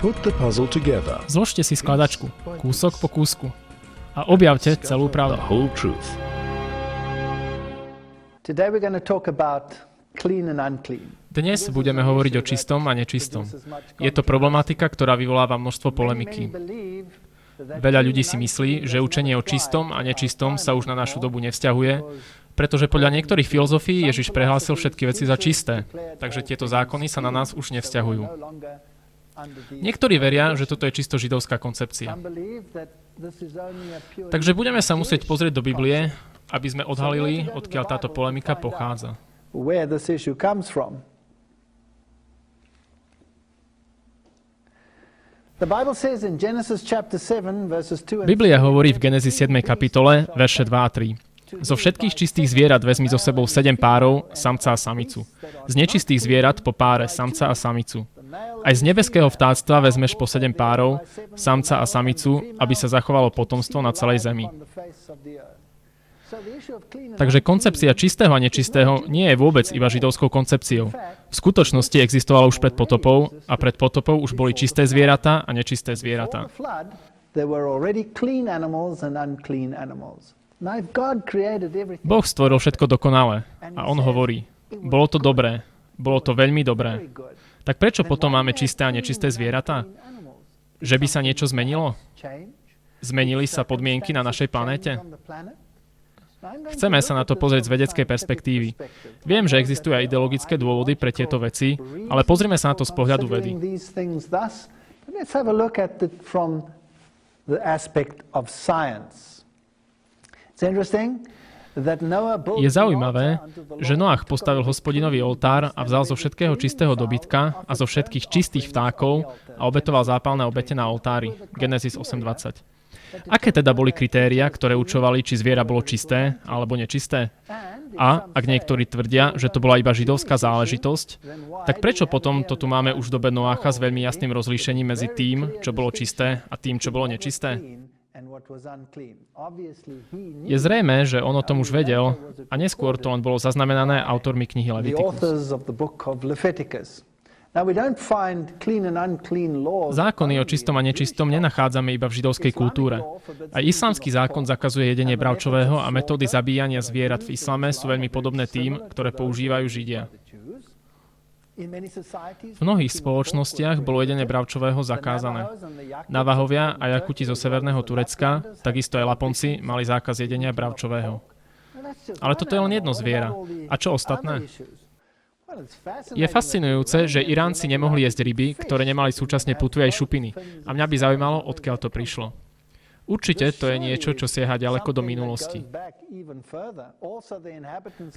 Put the puzzle together. Zložte si skladačku, kúsok po kúsku a objavte celú The pravdu. whole truth. Today we're going to talk about clean and unclean. Dnes budeme hovoriť o čistom a nečistom. Je to problematika, ktorá vyvoláva množstvo polemiky. Veľa ľudí si myslí, že učenie o čistom a nečistom sa už na našu dobu nevzťahuje, pretože podľa niektorých filozofií Ježiš prehlásil všetky veci za čisté, takže tieto zákony sa na nás už nevzťahujú. Niektorí veria, že toto je čisto židovská koncepcia. Takže budeme sa musieť pozrieť do Biblie, aby sme odhalili, odkiaľ táto polemika pochádza. Where this issue comes from. The Bible says in Genesis chapter 7 verses 2 and 3. Biblia hovorí v Genesis 7. kapitole, verše 2 a 3. Zo všetkých čistých zvierat vezmi so sebou 7 párov, samca a samicu. Z nečistých zvierat po páre, samca a samicu. Aj z nebeského vtáctva vezmeš po 7 párov, samca a samicu, aby sa zachovalo potomstvo na celej zemi. Takže koncepcia čistého a nečistého nie je vôbec iba židovskou koncepciou. V skutočnosti existovala už pred potopou a pred potopou už boli čisté zvieratá a nečisté zvieratá. Boh stvoril všetko dokonale a on hovorí, bolo to dobré, bolo to veľmi dobré. Tak prečo potom máme čisté a nečisté zvieratá? Že by sa niečo zmenilo? Zmenili sa podmienky na našej planéte? Chceme sa na to pozrieť z vedeckej perspektívy. Viem, že existujú aj ideologické dôvody pre tieto veci, ale pozrime sa na to z pohľadu vedy. Je zaujímavé, že Noach postavil Hospodinový oltár a vzal zo všetkého čistého dobytka a zo všetkých čistých vtákov a obetoval zápalné obete na oltári. Genesis 8.20. Aké teda boli kritériá, ktoré určovali, či zviera bolo čisté alebo nečisté? A ak niektorí tvrdia, že to bola iba židovská záležitosť, tak prečo potom to tu máme už v dobe Noacha s veľmi jasným rozlíšením medzi tým, čo bolo čisté a tým, čo bolo nečisté? Je zrejmé, že on o tom už vedel a neskôr to len bolo zaznamenané autormi knihy Leviticus. Zákony o čistom a nečistom nenachádzame iba v židovskej kultúre. Aj islamský zákon zakazuje jedenie bravčového a metódy zabíjania zvierat v islame sú veľmi podobné tým, ktoré používajú Židia. V mnohých spoločnostiach bolo jedenie bravčového zakázané. Navahovia a Jakuti zo severného Turecka, takisto aj Laponci, mali zákaz jedenia bravčového. Ale toto je len jedno zviera. A čo ostatné? Je fascinujúce, že Iránci nemohli jesť ryby, ktoré nemali súčasne plutvy aj šupiny. A mňa by zaujímalo, odkiaľ to prišlo. Určite to je niečo, čo siaha ďaleko do minulosti.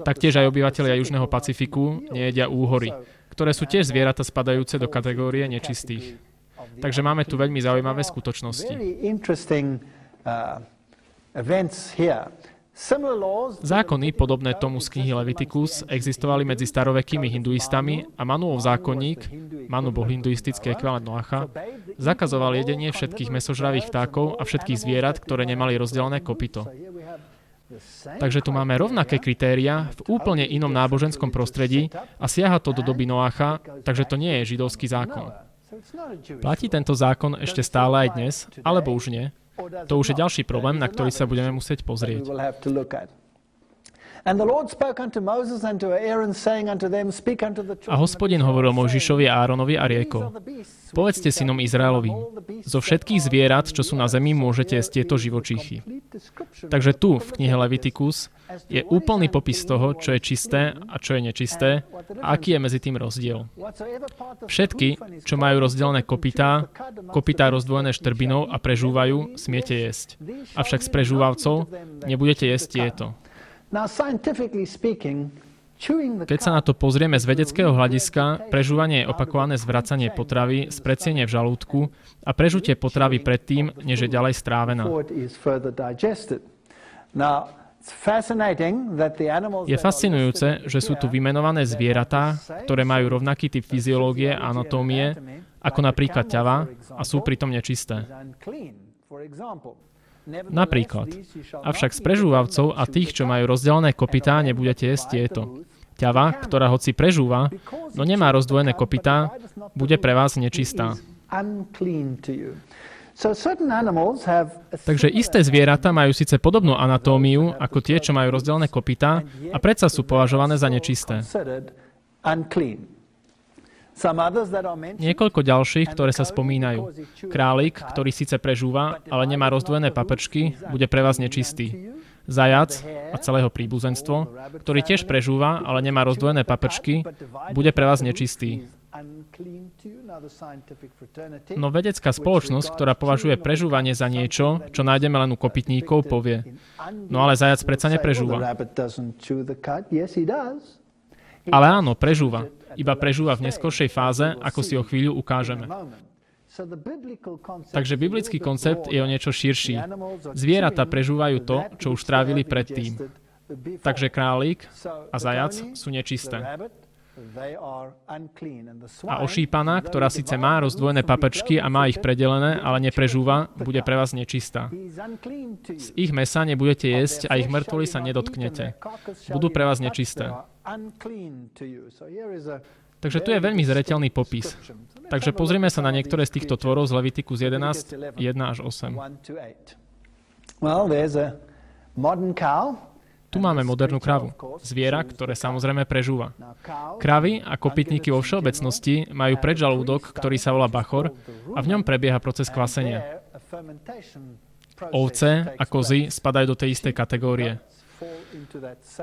Taktiež aj obyvatelia Južného Pacifiku nejedia úhory, ktoré sú tiež zvieratá spadajúce do kategórie nečistých. Takže máme tu veľmi zaujímavé skutočnosti. Zákony, podobné tomu z knihy Leviticus, existovali medzi starovekými hinduistami a Manuov zákonník, Manu bol hinduistický ekvivalent Noacha, zakazoval jedenie všetkých mäsožravých vtákov a všetkých zvierat, ktoré nemali rozdelené kopyto. Takže tu máme rovnaké kritéria v úplne inom náboženskom prostredí a siaha to do doby Noacha, takže to nie je židovský zákon. Platí tento zákon ešte stále aj dnes, alebo už nie? To už je ďalší problém, na ktorý sa budeme musieť pozrieť. A Hospodin hovoril Mojžišovi a Áronovi a riekol: Povedzte synom Izraelovým, zo všetkých zvierat, čo sú na zemi, môžete jesť tieto živočíchy. Takže tu, v knihe Leviticus, je úplný popis toho, čo je čisté a čo je nečisté a aký je medzi tým rozdiel. Všetky, čo majú rozdelené kopytá rozdvojené štrbinou a prežúvajú, smiete jesť. Avšak z prežúvavcov nebudete jesť tieto. Keď sa na to pozrieme z vedeckého hľadiska, prežúvanie je opakované zvracanie potravy, sprecienie v žalúdku a prežutie potravy predtým, než je ďalej strávená. Je fascinujúce, že sú tu vymenované zvieratá, ktoré majú rovnaký typ fyziológie a anatómie, ako napríklad ťava, a sú pritom nečisté. Napríklad. Avšak z prežúvavcov a tých, čo majú rozdelené kopytá, nebudete jesť tieto. Ťava, ktorá hoci prežúva, no nemá rozdvojené kopytá, bude pre vás nečistá. unclean to you. So certain animals have Takže isté zvieratá majú síce podobnú anatómiu ako tie, čo majú rozdelené kopytá, a predsa sú považované za nečisté. considered unclean. Some others that are mentioned Niekoľko ďalších, ktoré sa spomínajú. Králik, ktorý síce prežúva, ale nemá rozdvojené paprčky, bude pre vás nečistý. Zajac a celého príbuzenstvo, ktorý tiež prežúva, ale nemá rozdvojené paprčky, bude pre vás nečistý. No vedecká spoločnosť, ktorá považuje prežúvanie za niečo, čo nájdeme len u kopytníkov, povie: no ale zajac predsa neprežúva. Ale áno, prežúva. Iba prežúva v neskoršej fáze, ako si o chvíľu ukážeme. Takže biblický koncept je o niečo širší. Zvieratá prežúvajú to, čo už trávili predtým. Takže králik a zajac sú nečisté. A ošípaná, ktorá síce má rozdvojené paprčky a má ich predelené, ale neprežúva, bude pre vás nečistá. Z ich mäsa nebudete jesť a ich mŕtvoly sa nedotknete. Budú pre vás nečisté. Takže tu je veľmi zreteľný popis. Takže pozrieme sa na niektoré z týchto tvorov z Levitikus 11, 1 až 8. Tu máme modernú kravu. Zviera, ktoré samozrejme prežúva. Kravy a kopytníky vo všeobecnosti majú predžalúdok, ktorý sa volá bachor, a v ňom prebieha proces kvasenia. Ovce a kozy spadajú do tej istej kategórie.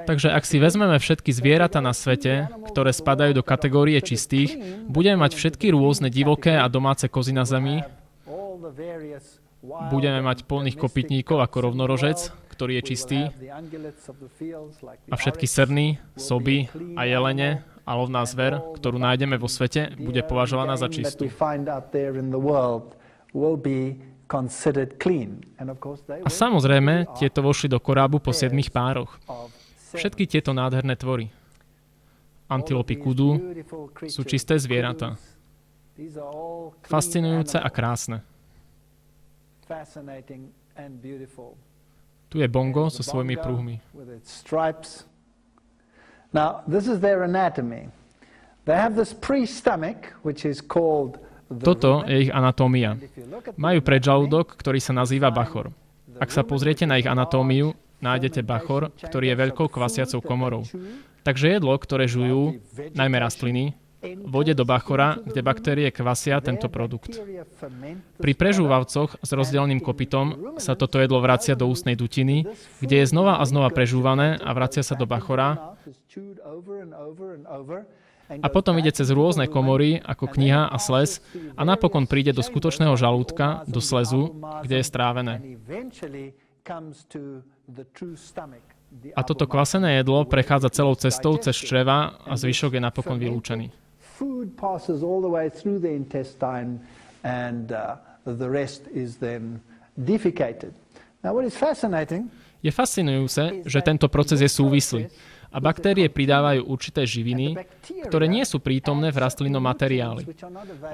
Takže ak si vezmeme všetky zvieratá na svete, ktoré spadajú do kategórie čistých, budeme mať všetky rôzne divoké a domáce kozy na zemi, budeme mať polných kopytníkov ako rovnorožec, ktorý je čistý, a všetky srny, soby a jelene a lovná zver, ktorú nájdeme vo svete, bude považovaná za čistú. A samozrejme, tieto vošli do korábu po 7 pároch. Všetky tieto nádherné tvory. Antilopy kudu sú čisté zvieratá. Fascinujúce a krásne. Tu je bongo so svojimi pruhmi. Now, this is their anatomy. They have this pre-stomach, which is called Toto je ich anatómia. Majú predžalúdok, ktorý sa nazýva bachor. Ak sa pozriete na ich anatómiu, nájdete bachor, ktorý je veľkou kvasiacou komorou. Takže jedlo, ktoré žujú, najmä rastliny, vode do bachora, kde baktérie kvasia tento produkt. Pri prežúvavcoch s rozdeleným kopytom sa toto jedlo vracia do ústnej dutiny, kde je znova a znova prežúvané a vracia sa do bachora, a potom ide cez rôzne komory, ako kniha a sles, a napokon príde do skutočného žalúdka, do slezu, kde je strávené. A toto kvasené jedlo prechádza celou cestou cez čreva a zvyšok je napokon vylúčený. Je fascinujúce, že tento proces je súvislý. A baktérie pridávajú určité živiny, ktoré nie sú prítomné v rastlinnom materiáli.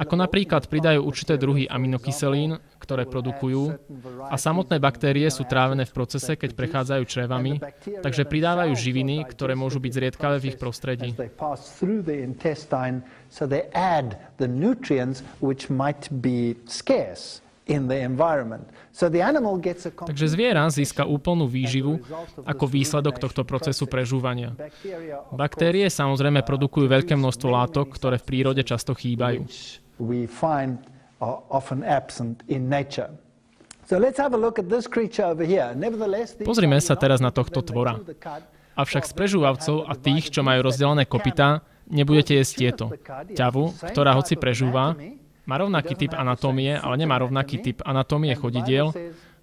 Ako napríklad pridajú určité druhy aminokyselín, ktoré produkujú, a samotné baktérie sú trávené v procese, keď prechádzajú črevami, takže pridávajú živiny, ktoré môžu byť zriedkavé v ich prostredí. Takže zviera získa úplnú výživu ako výsledok tohto procesu prežúvania. Baktérie samozrejme produkujú veľké množstvo látok, ktoré v prírode často chýbajú. Pozrime sa teraz na tohto tvora. Avšak z prežúvavcov a tých, čo majú rozdelené kopytá, nebudete jesť tieto. Ťavu, ktorá hoci prežúva, má rovnaký typ anatómie, ale nemá rovnaký typ anatómie chodidiel,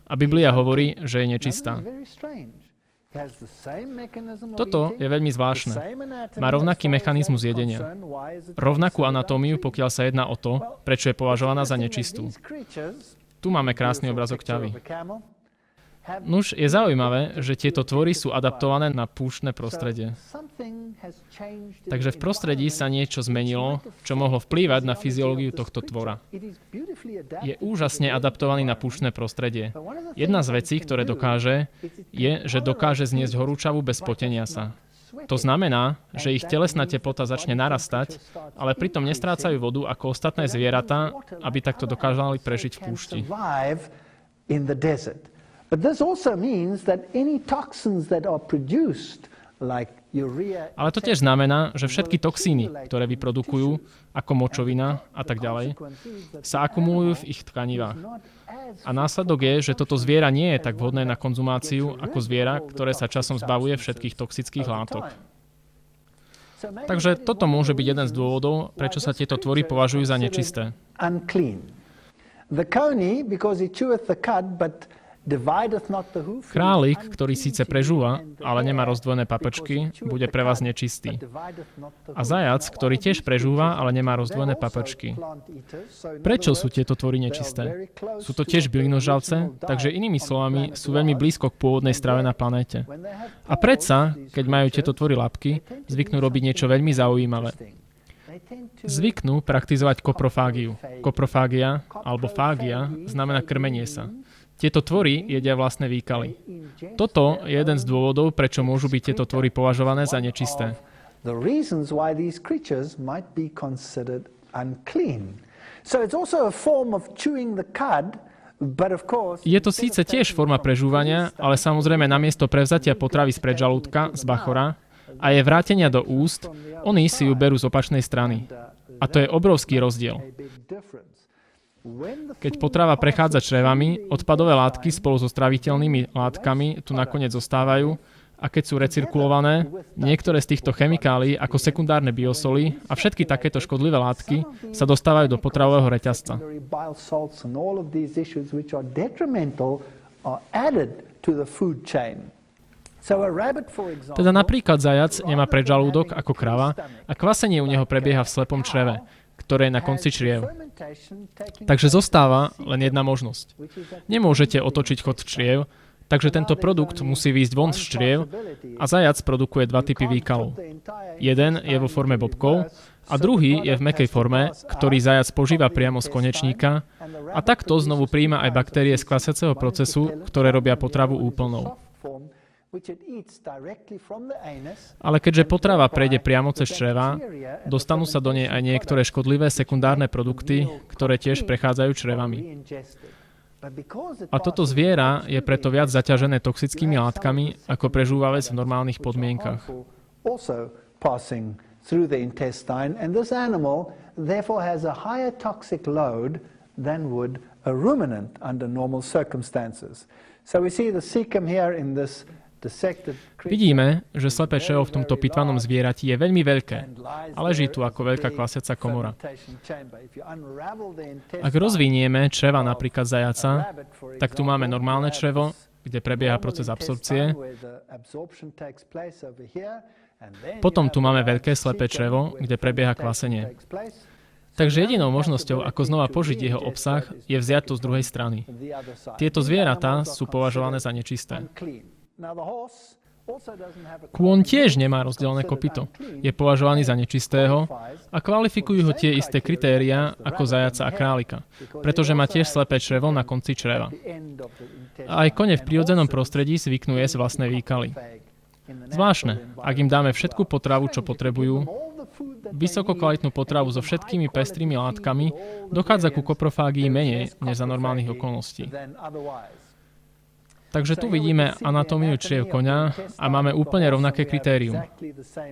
a Biblia hovorí, že je nečistá. Toto je veľmi zvláštne. Má rovnaký mechanizmus jedenia. Rovnakú anatómiu, pokiaľ sa jedná o to, prečo je považovaná za nečistú. Tu máme krásny obrazok ťavy. Nuž, je zaujímavé, že tieto tvory sú adaptované na púštne prostredie. Takže v prostredí sa niečo zmenilo, čo mohlo vplývať na fyziológiu tohto tvora. Je úžasne adaptovaný na púštne prostredie. Jedna z vecí, ktoré dokáže, je, že dokáže zniesť horúčavu bez potenia sa. To znamená, že ich telesná teplota začne narastať, ale pritom nestrácajú vodu ako ostatné zvieratá, aby takto dokázali prežiť v púšti. Ale to tiež znamená, že všetky toxíny, ktoré vyprodukujú, ako močovina a tak ďalej, sa akumulujú v ich tkanivách. A následok je, že toto zviera nie je tak vhodné na konzumáciu ako zviera, ktoré sa časom zbavuje všetkých toxických látok. Takže toto môže byť jeden z dôvodov, prečo sa tieto tvory považujú za nečisté. Králik, ktorý síce prežúva, ale nemá rozdvojené paprčky, bude pre vás nečistý. A zajac, ktorý tiež prežúva, ale nemá rozdvojené paprčky. Prečo sú tieto tvory nečisté? Sú to tiež bylinožravce, takže inými slovami sú veľmi blízko k pôvodnej strave na planéte. A predsa, keď majú tieto tvory labky, zvyknú robiť niečo veľmi zaujímavé. Zvyknú praktizovať koprofágiu. Koprofágia, alebo fágia, znamená krmenie sa. Tieto tvory jedia vlastné výkaly. Toto je jeden z dôvodov, prečo môžu byť tieto tvory považované za nečisté. Je to síce tiež forma prežúvania, ale samozrejme namiesto prevzatia potravy z predžalúdka, z bachora, a je vrátenia do úst, oni si ju berú z opačnej strany. A to je obrovský rozdiel. Keď potrava prechádza črevami, odpadové látky spolu so straviteľnými látkami tu nakoniec zostávajú a keď sú recirkulované, niektoré z týchto chemikálií ako sekundárne biosoly a všetky takéto škodlivé látky sa dostávajú do potravového reťazca. Teda napríklad zajac nemá predžalúdok ako krava a kvasenie u neho prebieha v slepom čreve, ktoré je na konci čriev. Takže zostáva len jedna možnosť. Nemôžete otočiť chod čriev, takže tento produkt musí výjsť von z čriev a zajac produkuje dva typy výkalov. Jeden je vo forme bobkov a druhý je v mäkkej forme, ktorý zajac požíva priamo z konečníka a takto znovu prijíma aj baktérie z kvasiaceho procesu, ktoré robia potravu úplnou. Ale keďže potrava prejde priamo cez črevá, dostanú sa do nej aj niektoré škodlivé sekundárne produkty, ktoré tiež prechádzajú črevami. A toto zviera je preto viac zaťažené toxickými látkami ako prežúvavec v normálnych podmienkach. Vidíme, že slepé črevo v tomto pitvanom zvierati je veľmi veľké a leží tu ako veľká kvasiaca komora. Ak rozvinieme čreva napríklad zajaca, tak tu máme normálne črevo, kde prebieha proces absorpcie. Potom tu máme veľké slepé črevo, kde prebieha kvasenie. Takže jedinou možnosťou, ako znova požiť jeho obsah, je vziať to z druhej strany. Tieto zvieratá sú považované za nečisté. Kôň tiež nemá rozdelené kopyto. Je považovaný za nečistého a kvalifikujú ho tie isté kritériá ako zajaca a králika, pretože má tiež slepé črevo na konci čreva. A aj kone v prirodzenom prostredí zvyknú jesť vlastné výkaly. Zvláštne, ak im dáme všetku potravu, čo potrebujú, vysokokvalitnú potravu so všetkými pestrými látkami, dochádza ku koprofágii menej než za normálnych okolností. Takže tu vidíme anatómiu čriev koňa a máme úplne rovnaké kritérium.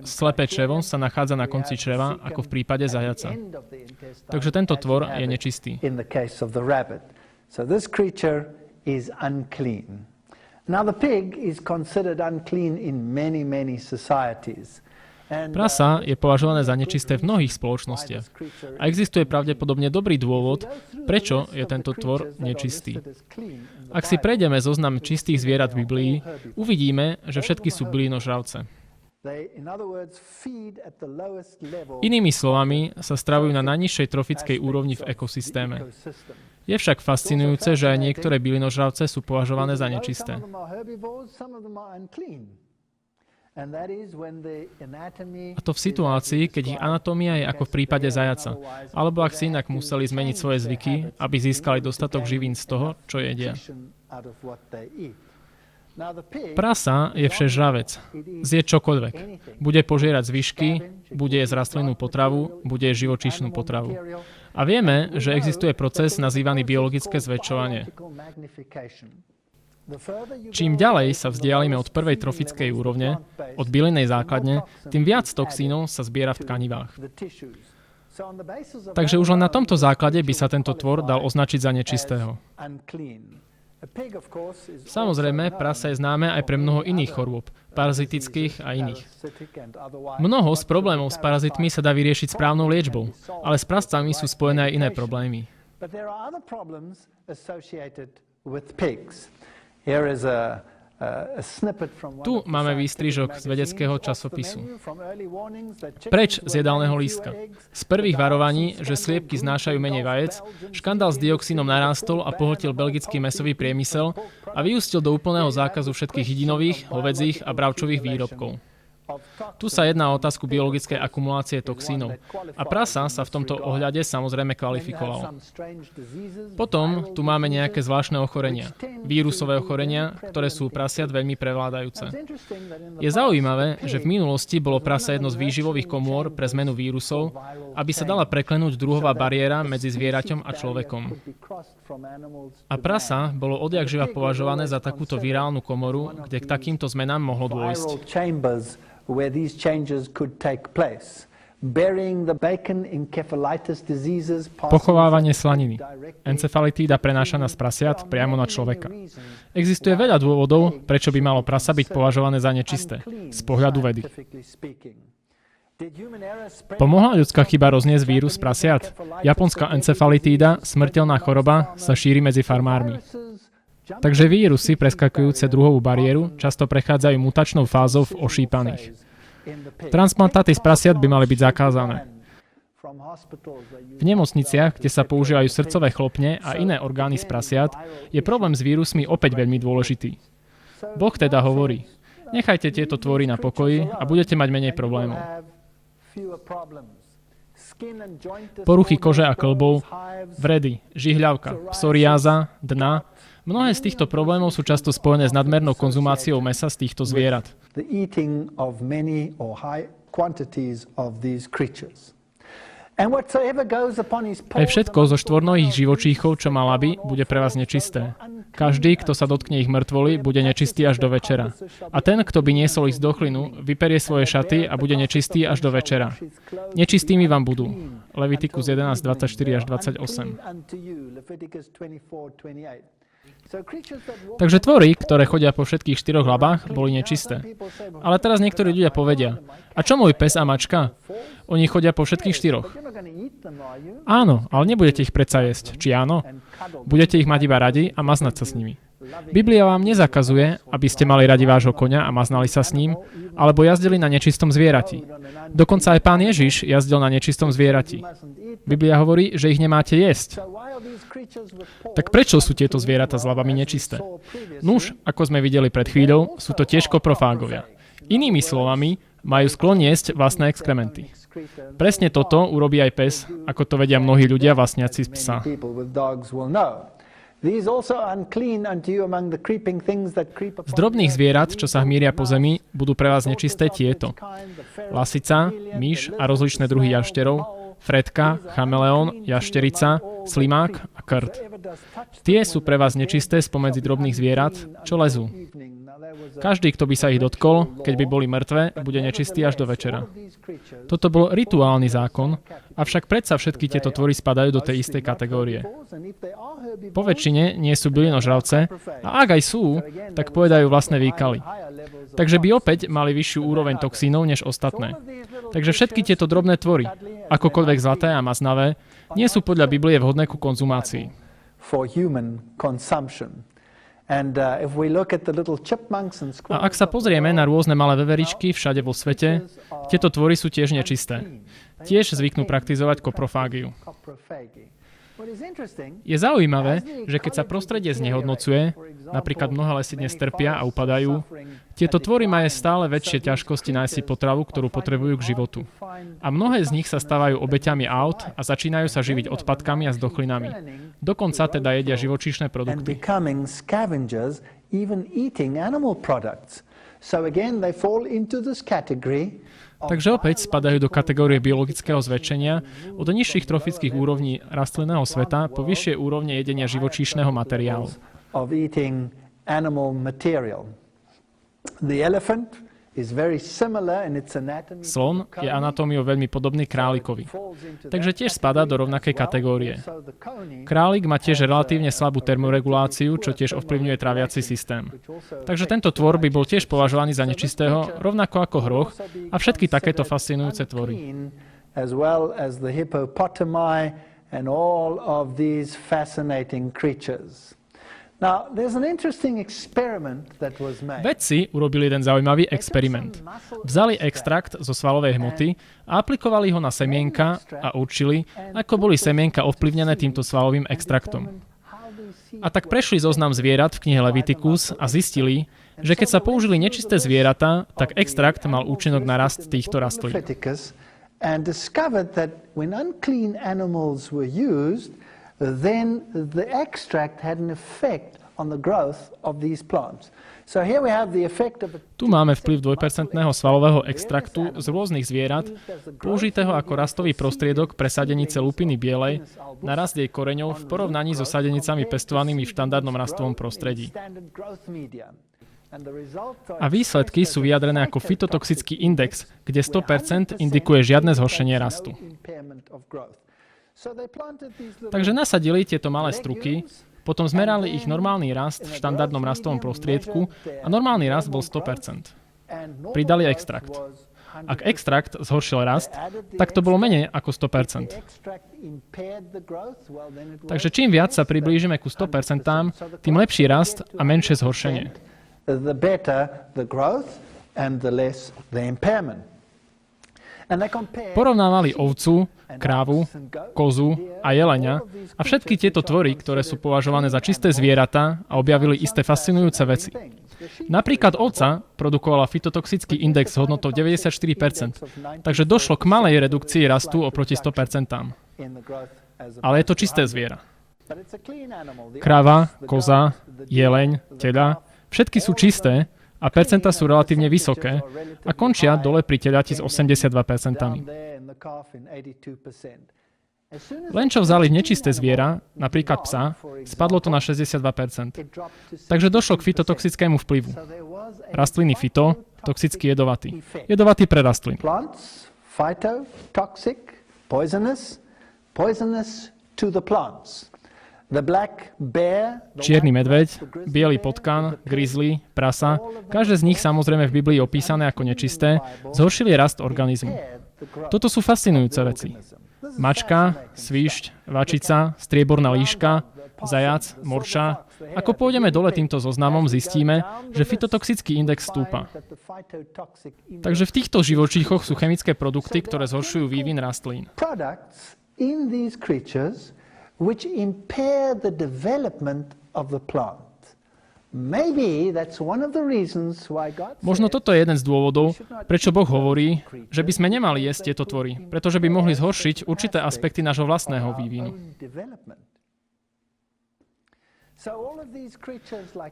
Slepé črevo sa nachádza na konci čreva ako v prípade zajaca. Takže tento tvor je nečistý. Prasa je považované za nečisté v mnohých spoločnostiach. A existuje pravdepodobne dobrý dôvod, prečo je tento tvor nečistý. Ak si prejdeme zoznam čistých zvierat v Biblii, uvidíme, že všetky sú bylinožravce. Inými slovami sa stravujú na najnižšej trofickej úrovni v ekosystéme. Je však fascinujúce, že aj niektoré bylinožravce sú považované za nečisté. A to v situácii, keď ich anatómia je ako v prípade zajaca, alebo ak si inak museli zmeniť svoje zvyky, aby získali dostatok živín z toho, čo jedia. Prasa je všežravec. Zje čokoľvek. Bude požierať zvyšky, bude jesť rastlinnú potravu, bude jesť živočíšnu potravu. A vieme, že existuje proces nazývaný biologické zväčšovanie. Čím ďalej sa vzdialíme od prvej trofickej úrovne, od bylinnej základne, tým viac toxínov sa zbiera v tkanivách. Takže už len na tomto základe by sa tento tvor dal označiť za nečistého. Samozrejme, prasa je známe aj pre mnoho iných chorôb, parazitických a iných. Mnoho z problémov s parazitmi sa dá vyriešiť správnou liečbou, ale s prascami sú spojené aj iné problémy. Tu máme výstrižok z vedeckého časopisu. Preč z jedálneho lístka. Z prvých varovaní, že sliepky znášajú menej vajec, škandál s dioxínom narástol a pohltil belgický mäsový priemysel a vyústil do úplného zákazu všetkých hydinových, hovädzích a bravčových výrobkov. Tu sa jedná o otázku biologickej akumulácie toxínov. A prasa sa v tomto ohľade samozrejme kvalifikovalo. Potom tu máme nejaké zvláštne ochorenia. Vírusové ochorenia, ktoré sú u prasiat veľmi prevládajúce. Je zaujímavé, že v minulosti bolo prasa jedno z výživových komôr pre zmenu vírusov, aby sa dala preklenúť druhová bariéra medzi zvieraťom a človekom. A prasa bolo odjakživa považované za takúto virálnu komoru, kde k takýmto zmenám mohlo dôjsť. Where these changes could take place. Burying the bacon encephalitis diseases. Pochovávanie slaniny. Encefalitída prenášaná z prasiat priamo na človeka. Existuje veľa dôvodov, prečo by malo prasa byť považované za nečisté, z pohľadu vedy. Pomohla ľudská chyba rozniesť vírus prasiat? Japonská encefalitída, smrteľná choroba, sa šíri medzi farmármi. Takže vírusy preskakujúce druhovú bariéru často prechádzajú mutačnou fázou v ošípaných. Transplantáty z prasiat by mali byť zakázané. V nemocniciach, kde sa používajú srdcové chlopne a iné orgány z prasiat, je problém s vírusmi opäť veľmi dôležitý. Boh teda hovorí, nechajte tieto tvory na pokoji a budete mať menej problémov. Poruchy kože a kĺbov, vredy, žihľavka, psoriáza, dna. Mnohé z týchto problémov sú často spojené s nadmernou konzumáciou mäsa z týchto zvierat. Aj všetko zo štvornohých živočíchov, čo má laby, bude pre vás nečisté. Každý, kto sa dotkne ich mŕtvoly, bude nečistý až do večera. A ten, kto by niesol ich z dochlinu, vyperie svoje šaty a bude nečistý až do večera. Nečistými vám budú. Levitikus 11, 24 až 28. Takže tvory, ktoré chodia po všetkých štyroch labách, boli nečisté. Ale teraz niektorí ľudia povedia, a čo môj pes a mačka? Oni chodia po všetkých štyroch. Áno, ale nebudete ich predsa jesť, či áno? Budete ich mať iba radi a maznať sa s nimi. Biblia vám nezakazuje, aby ste mali radi vášho koňa a maznali sa s ním, alebo jazdili na nečistom zvierati. Dokonca aj Pán Ježiš jazdil na nečistom zvierati. Biblia hovorí, že ich nemáte jesť. Tak prečo sú tieto zvieratá s labami nečisté? Nuž, ako sme videli pred chvíľou, sú to tiež koprofágovia. Inými slovami, majú sklon jesť vlastné exkrementy. Presne toto urobí aj pes, ako to vedia mnohí ľudia vlastniaci psa. Z drobných zvierat, čo sa hmíria po zemi, budú pre vás nečisté tieto. Lasica, myš a rozličné druhy jašterov, fredka, chameleón, jašterica, slimák a krt. Tie sú pre vás nečisté spomedzi drobných zvierat, čo lezú. Každý, kto by sa ich dotkol, keď by boli mŕtve, bude nečistý až do večera. Toto bol rituálny zákon, avšak predsa všetky tieto tvory spadajú do tej istej kategórie. Po väčšine nie sú bylinožravce a ak aj sú, tak pojedajú vlastné výkaly. Takže by opäť mali vyššiu úroveň toxínov než ostatné. Takže všetky tieto drobné tvory, akokoľvek zlaté a maznavé, nie sú podľa Biblie vhodné ku konzumácii. A ak sa pozrieme na rôzne malé veveričky všade vo svete, tieto tvory sú tiež nečisté. Tiež zvyknú praktizovať koprofágiu. Je zaujímavé, že keď sa prostredie znehodnocuje, napríklad mnohé lesy dnes trpia a upadajú, tieto tvory majú stále väčšie ťažkosti nájsť si potravu, ktorú potrebujú k životu. A mnohé z nich sa stávajú obeťami aut a začínajú sa živiť odpadkami a zdochlinami. Dokonca teda jedia živočíšne produkty. Takže opäť spadajú do kategórie biologického zväčšenia od nižších trofických úrovní rastlinného sveta po vyššie úrovne jedenia živočíšneho materiálu. Slon je anatómiou veľmi podobný králikovi, takže tiež spadá do rovnakej kategórie. Králik má tiež relatívne slabú termoreguláciu, čo tiež ovplyvňuje tráviaci systém. Takže tento tvor by bol tiež považovaný za nečistého, rovnako ako hroch a všetky takéto fascinujúce tvory. Vedci urobili jeden zaujímavý experiment. Vzali extrakt zo svalovej hmoty a aplikovali ho na semienka a určili, ako boli semienka ovplyvnené týmto svalovým extraktom. A tak prešli zoznam zvierat v knihe Leviticus a zistili, že keď sa použili nečisté zvieratá, tak extrakt mal účinok na rast týchto rastlín. Then the extract had an effect on the growth of these plants. So here we have the effect of Tu máme vplyv 2% svalového extraktu z rôznych zvierat, použitého ako rastový prostriedok pre sadenice lupiny bielej na rast jej koreňov v porovnaní so sadenicami pestovanými v štandardnom rastovom prostredí. A výsledky sú vyjadrené ako fytotoxický index, kde 100% indikuje žiadne zhoršenie rastu. Takže nasadili tieto malé struky, potom zmerali ich normálny rast v štandardnom rastovom prostriedku a normálny rast bol 100%. Pridali extrakt. Ak extrakt zhoršil rast, tak to bolo menej ako 100%. Takže čím viac sa priblížime ku 100%, tým lepší rast a menšie zhoršenie. Porovnávali ovcu, krávu, kozu a jelenia a všetky tieto tvory, ktoré sú považované za čisté zvieratá a objavili isté fascinujúce veci. Napríklad ovca produkovala fytotoxický index s hodnotou 94%, takže došlo k malej redukcii rastu oproti 100%. Ale je to čisté zviera. Kráva, koza, jeleň, teda, všetky sú čisté, a percentá sú relatívne vysoké a končia dole pri teliati s 82%. Len čo vzali nečisté zviera, napríklad psa, spadlo to na 62%. Takže došlo k fytotoxickému vplyvu. Rastliny fyto, toxicky jedovatý. Jedovatý pre rastliny. Čierny medveď, biely potkan, grizzly, prasa, každé z nich samozrejme v Biblii opísané ako nečisté, zhoršili rast organizmu. Toto sú fascinujúce veci. Mačka, svišť, vačica, strieborná líška, zajac, morča. Ako pôjdeme dole týmto zoznamom, zistíme, že fytotoxický index stúpa. Takže v týchto živočíchoch sú chemické produkty, ktoré zhoršujú vývin rastlín. Which impair the development of the plant. Možno toto je jeden z dôvodov, prečo Boh hovorí, že by sme nemali jesť tieto tvory, pretože by mohli zhoršiť určité aspekty nášho vlastného vývinu.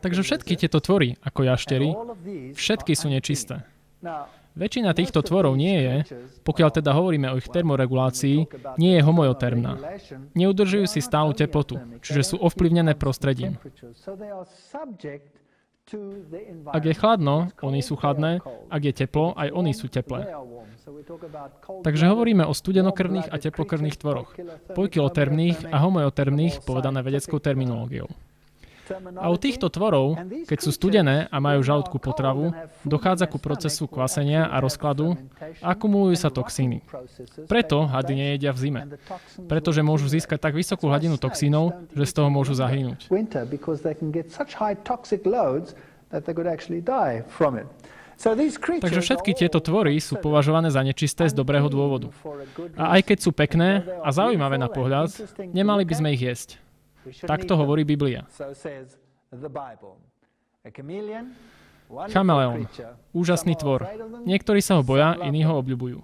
Takže všetky tieto tvory, ako jaštery, všetky sú nečisté. Väčšina týchto tvorov nie je, pokiaľ teda hovoríme o ich termoregulácii, nie je homeotermná. Neudržujú si stálu teplotu, čiže sú ovplyvnené prostredím. Ak je chladno, oni sú chladné, ak je teplo, aj oni sú teplé. Takže hovoríme o studenokrvných a teplokrvných tvoroch, poikilotermných a homeotermných, povedané vedeckou terminológiou. A u týchto tvorov, keď sú studené a majú v žalúdku potravu, dochádza ku procesu kvasenia a rozkladu a akumulujú sa toxíny. Preto hady nejedia v zime, pretože môžu získať tak vysokú hladinu toxínov, že z toho môžu zahynúť. Takže všetky tieto tvory sú považované za nečisté z dobrého dôvodu. A aj keď sú pekné a zaujímavé na pohľad, nemali by sme ich jesť. Takto hovorí Biblia. Chameleón. Úžasný tvor. Niektorí sa ho boja, iní ho obľubujú.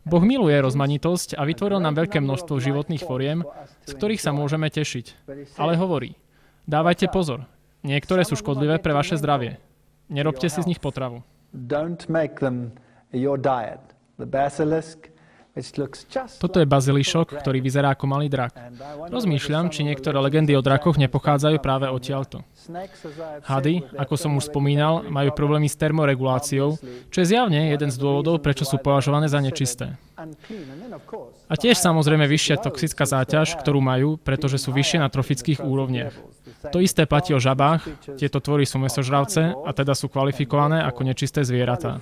Boh miluje rozmanitosť a vytvoril nám veľké množstvo životných foriem, z ktorých sa môžeme tešiť. Ale hovorí, dávajte pozor. Niektoré sú škodlivé pre vaše zdravie. Nerobte si z nich potravu. Toto je bazilišok, ktorý vyzerá ako malý drak. Rozmýšľam, či niektoré legendy o drakoch nepochádzajú práve odtiaľto. Hady, ako som už spomínal, majú problémy s termoreguláciou, čo je zjavne jeden z dôvodov, prečo sú považované za nečisté. A tiež samozrejme vyššia toxická záťaž, ktorú majú, pretože sú vyššie na trofických úrovniach. To isté platí o žabách, tieto tvory sú mäsožravce a teda sú kvalifikované ako nečisté zvieratá.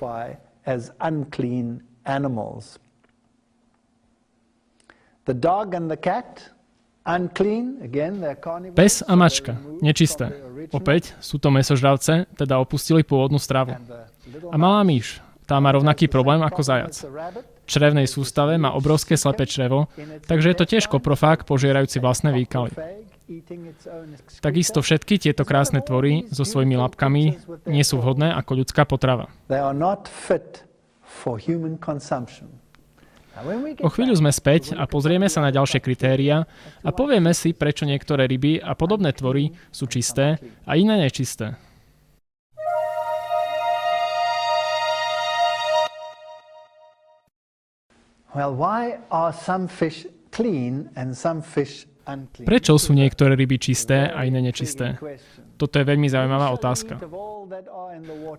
Pes a mačka, nečisté. Opäť sú to mäsožravce, teda opustili pôvodnú stravu. A malá myš, tá má rovnaký problém ako zajac. V črevnej sústave má obrovské slepé črevo, takže je to tiež koprofák požierajúci vlastné výkaly. Takisto všetky tieto krásne tvory so svojimi labkami nie sú vhodné ako ľudská potrava. O chvíľu sme späť a pozrieme sa na ďalšie kritériá a povieme si, prečo niektoré ryby a podobné tvory sú čisté a iné nečisté. Prečo sú niektoré ryby čisté a iné nečisté? Toto je veľmi zaujímavá otázka.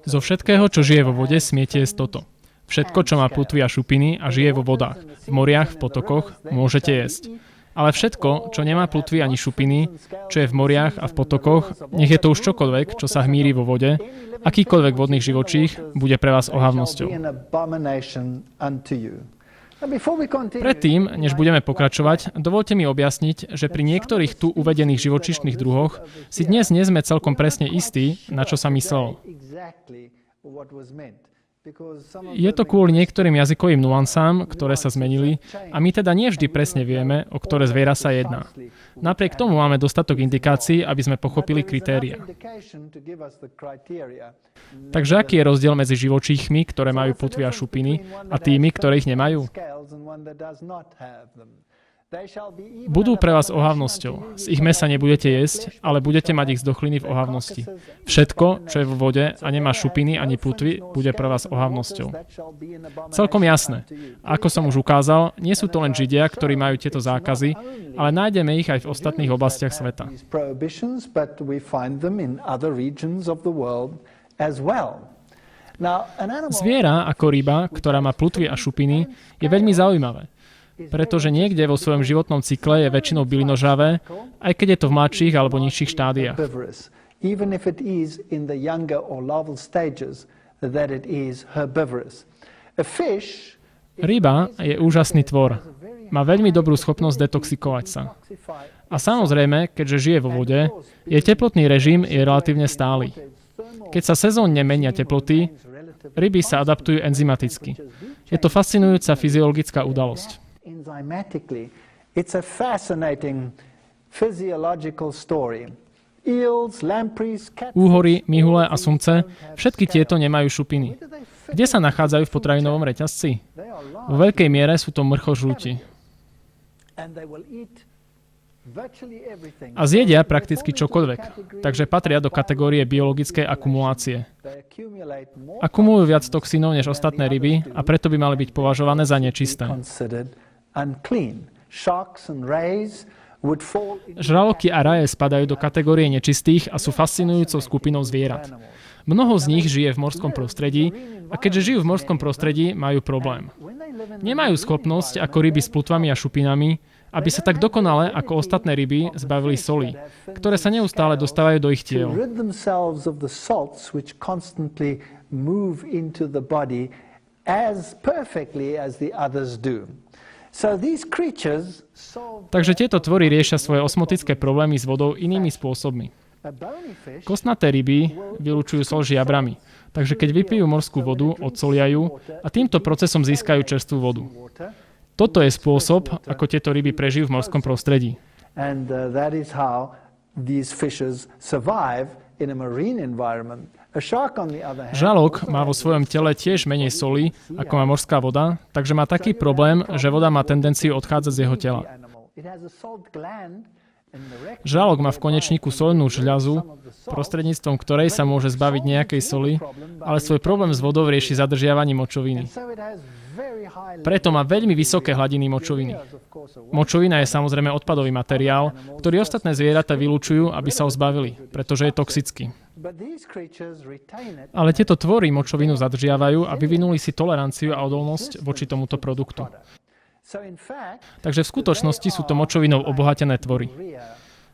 Zo všetkého, čo žije vo vode, smiete jesť toto. Všetko, čo má plutvy a šupiny a žije vo vodách, v moriach, v potokoch, môžete jesť. Ale všetko, čo nemá plutvy ani šupiny, čo je v moriach a v potokoch, nech je to už čokoľvek, čo sa hmíri vo vode, akýkoľvek vodných živočích, bude pre vás ohavnosťou. Predtým, než budeme pokračovať, dovoľte mi objasniť, že pri niektorých tu uvedených živočíšnych druhoch si dnes nie sme celkom presne istí, na čo sa myslelo. Je to kvôli niektorým jazykovým nuansám, ktoré sa zmenili a my teda nie vždy presne vieme, o ktoré zviera sa jedná. Napriek tomu máme dostatok indikácií, aby sme pochopili kritériá. Takže aký je rozdiel medzi živočíchmi, ktoré majú plutvy a šupiny, a tými, ktoré ich nemajú? Budú pre vás ohavnosťou. Z ich mäsa nebudete jesť, ale budete mať ich zdochliny v ohavnosti. Všetko, čo je vo vode a nemá šupiny ani plutvy, bude pre vás ohavnosťou. Celkom jasné. Ako som už ukázal, nie sú to len Židia, ktorí majú tieto zákazy, ale nájdeme ich aj v ostatných oblastiach sveta. Zviera ako ryba, ktorá má plutvy a šupiny, je veľmi zaujímavé. Pretože niekde vo svojom životnom cykle je väčšinou bylinožravé, aj keď je to v mladších alebo nižších štádiách. Ryba je úžasný tvor. Má veľmi dobrú schopnosť detoxikovať sa. A samozrejme, keďže žije vo vode, jej teplotný režim je relatívne stály. Keď sa sezónne menia teploty, ryby sa adaptujú enzymaticky. Je to fascinujúca fyziologická udalosť. It's a fascinating physiological story. Eels, lampreys, catfish, úhory, mihule a sumce, všetky tieto nemajú šupiny. Kde sa nachádzajú v potravinovom reťazci? Vo veľkej miere sú to mrchožrúti. A zjedia prakticky čokoľvek, takže patria do kategórie biologickej akumulácie. Akumulujú viac toxínov než ostatné ryby a preto by mali byť považované za nečisté. Žraloky a raje spadajú do kategórie nečistých a sú fascinujúcou skupinou zvierat. Mnoho z nich žije v morskom prostredí a keďže žijú v morskom prostredí, majú problém. Nemajú schopnosť ako ryby s plutvami a šupinami, aby sa tak dokonale ako ostatné ryby zbavili soli, ktoré sa neustále dostávajú do ich tiel. Takže tieto tvory riešia svoje osmotické problémy s vodou inými spôsobmi. Kostnaté ryby vylučujú soľ žiabrami, takže keď vypijú morskú vodu, odsolia ju a týmto procesom získajú čerstvú vodu. Toto je spôsob, ako tieto ryby prežijú v morskom prostredí. And that is how these fishes survive in a marine environment. A shark, on the other hand, Žralok má vo svojom tele tiež menej soli, ako má morská voda, takže má taký problém, že voda má tendenciu odchádzať z jeho tela. it has a salt gland in the rectum. Žralok má v konečníku soľnú žľazu, prostredníctvom ktorej sa môže zbaviť nejakej soli, ale svoj problém s vodou rieši zadržiavaním močoviny. So it has very high Preto má veľmi vysoké hladiny močoviny. levels, of course, of Močovina je samozrejme odpadový materiál, ktorý ostatné zvieratá vylučujú, aby sa ho zbavili, pretože je toxický. But these creatures retain it. Ale tieto tvory močovinu zadržiavajú a vyvinuli si toleranciu a odolnosť voči tomuto produktu. So in fact, Takže v skutočnosti sú to močovinou obohatené tvory. urea,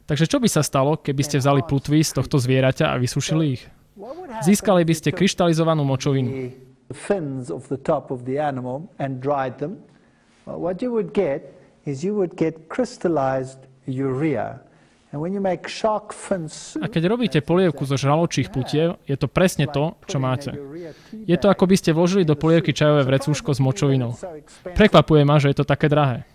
Takže čo by sa stalo, keby ste vzali plutvy z tohto zvieraťa a vysušili ich? what would happen Získali by ste kryštalizovanú močovinu. the fins of the top of the animal and dried them? Well, what you would get is you would get crystallized urea. And when you make shark fin soup, A keď robíte polievku zo žraločích plutiev, je to presne to, čo máte. Je to, ako by ste vložili do polievky čajové vrecúško s močovinou. Prekvapuje ma, že je to také drahé.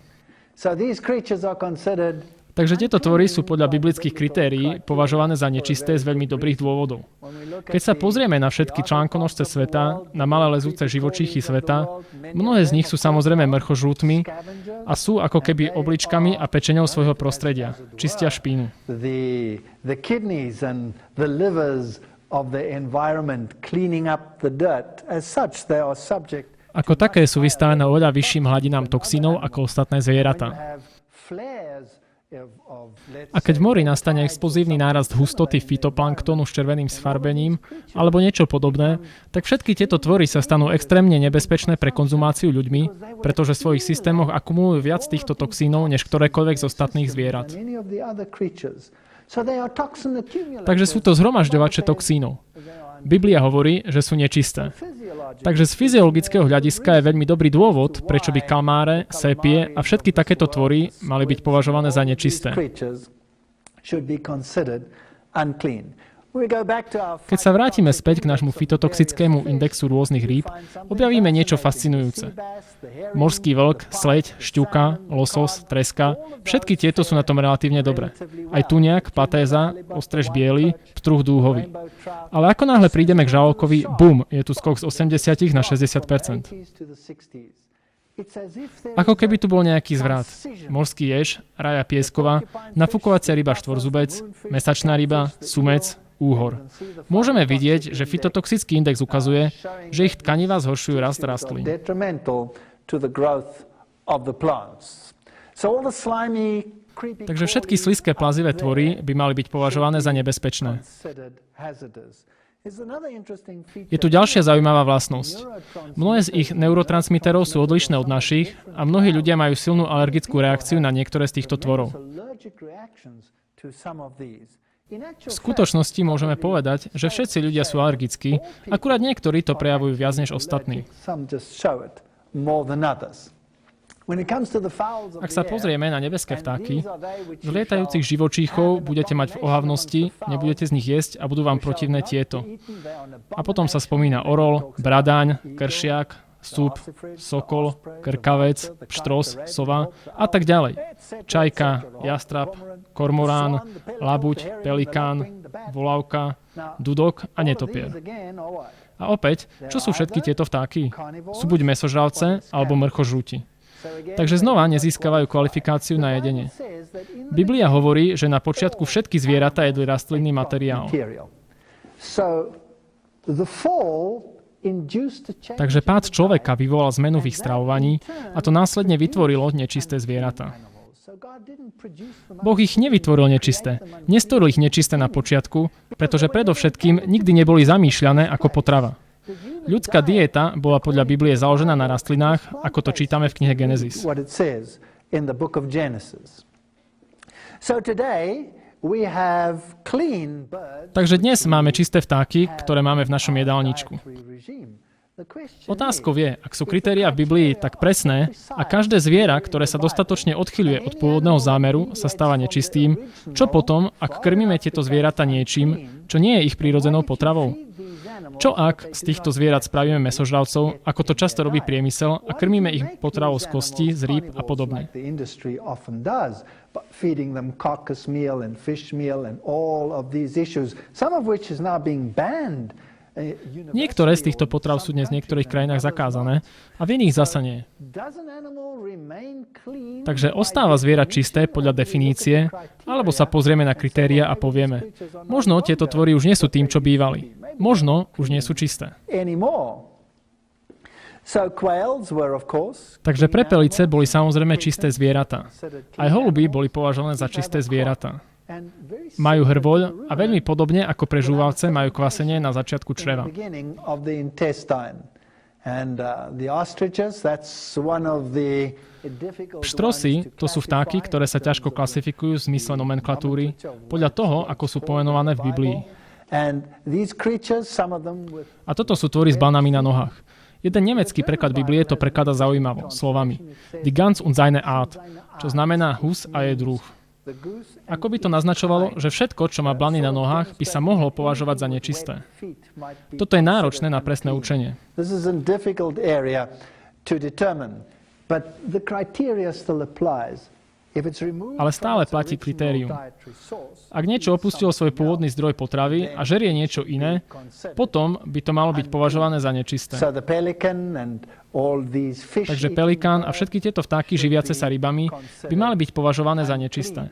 So these creatures are considered, Takže tieto tvory sú podľa biblických kritérií považované za nečisté z veľmi dobrých dôvodov. when we look Keď at sa pozrieme na všetky článkonožce sveta, na malé lezúce živočíchy sveta, mnohé z nich sú samozrejme mrchožlútmi a sú ako keby obličkami a pečeňou svojho prostredia. Čistia špínu. the kidneys and the livers of the environment cleaning up the dirt, as such they are subject Ako také sú vystavené oveľa vyšším hladinám toxínov ako ostatné zvieratá. have flares of A keď v mori nastane explozívny nárast hustoty fytoplanktonu s červeným sfarbením alebo niečo podobné, tak všetky tieto tvory sa stanú extrémne nebezpečné pre konzumáciu ľuďmi, pretože v svojich systémoch akumulujú viac týchto toxínov než ktorékoľvek z ostatných zvierat. any of the other creatures. So they are toxin accumulators. Takže sú to zhromažďovače toxínov. Biblia hovorí, že sú nečisté. Physiological. Takže z fyziologického hľadiska je veľmi dobrý dôvod, prečo by kalmáre, sépie a všetky takéto tvory mali byť považované za nečisté. Creatures should be considered unclean. We go back to our Keď sa vrátime späť k nášmu fytotoxickému indexu rôznych rýb, objavíme niečo fascinujúce. Morský vlk, sleď, šťuka, losos, treska, všetky tieto sú na tom relatívne dobre. Aj tuniak, patéza, ostrež biely, ptruh dúhový. Ale ako náhle prídeme k žralokovi, bum, je tu skok z 80 na 60%. Ako keby tu bol nejaký zvrat. Morský jež, raja piesková, nafukovacia ryba štvorzubec, mesačná ryba, sumec, úhor. Môžeme vidieť, že fytotoxický index ukazuje, že ich tkanivá zhoršujú rast rastlín. Takže všetky slizké plazivé tvory by mali byť považované za nebezpečné. Je tu ďalšia zaujímavá vlastnosť. Mnohé z ich neurotransmiterov sú odlišné od našich a mnohí ľudia majú silnú alergickú reakciu na niektoré z týchto tvorov. V skutočnosti môžeme povedať, že všetci ľudia sú alergickí, akurát niektorí to prejavujú viac než ostatní. Ak sa pozrieme na nebeské vtáky, z lietajúcich živočíchov budete mať v ohavnosti, nebudete z nich jesť a budú vám protivné tieto. A potom sa spomína orol, bradáň, kršiak, súb, sokol, krkavec, pštros, sova a tak ďalej. Čajka, jastrab, kormorán, labuť, pelikán, volavka, dudok a netopier. A opäť, čo sú všetky tieto vtáky? Sú buď mäsožravce alebo mrchožrúti. Takže znova nezískavajú kvalifikáciu na jedenie. Biblia hovorí, že na počiatku všetky zvieratá jedli rastlinný materiál. Takže pád človeka vyvolal zmenu v ich stravovaní a to následne vytvorilo nečisté zvieratá. Boh ich nevytvoril nečisté. Nestvoril ich nečisté na počiatku, pretože predovšetkým nikdy neboli zamýšľané ako potrava. Ľudská dieta bola podľa Biblie založená na rastlinách, ako to čítame v knihe Genesis. Takže dnes máme čisté vtáky, ktoré máme v našom jedálničku. Otázkou je, ak sú kritériá v Biblii tak presné a každé zviera, ktoré sa dostatočne odchyľuje od pôvodného zámeru, sa stáva nečistým, čo potom, ak krmíme tieto zvieratá niečím, čo nie je ich prírodzenou potravou? Čo ak z týchto zvierat spravíme mäsožravcov, ako to často robí priemysel, a krmíme ich potravou z kostí, z rýb a podobne? Feeding them carcass meal and fish meal and all of these issues, some of which is now being banned. Niektoré z týchto potrav sú dnes v niektorých krajinách zakázané a v iných zasa nie. Takže ostáva zviera čisté podľa definície, alebo sa pozrieme na kritéria a povieme, možno tieto tvory už nie sú tým, čo bývali. Možno už nie sú čisté. Takže prepelice boli samozrejme čisté zvieratá. Aj holuby boli považované za čisté zvieratá. Majú hrvoľ a veľmi podobne ako pre žúvavce majú kvasenie na začiatku čreva. Pštrosy, to sú vtáky, ktoré sa ťažko klasifikujú v zmysle nomenklatúry podľa toho, ako sú pomenované v Biblii. A toto sú tvory s banami na nohách. Jeden nemecký preklad Biblie to prekladá zaujímavo, slovami Die Gans und seine Art, čo znamená hus a je druh. Ako by to naznačovalo, že všetko, čo má blany na nohách, by sa mohlo považovať za nečisté. Toto je náročné na presné učenie. Ale stále platí kritérium. Ak niečo opustilo svoj pôvodný zdroj potravy a žerie niečo iné, potom by to malo byť považované za nečisté. Takže pelikán a všetky tieto vtáky živiace sa rybami by mali byť považované za nečisté.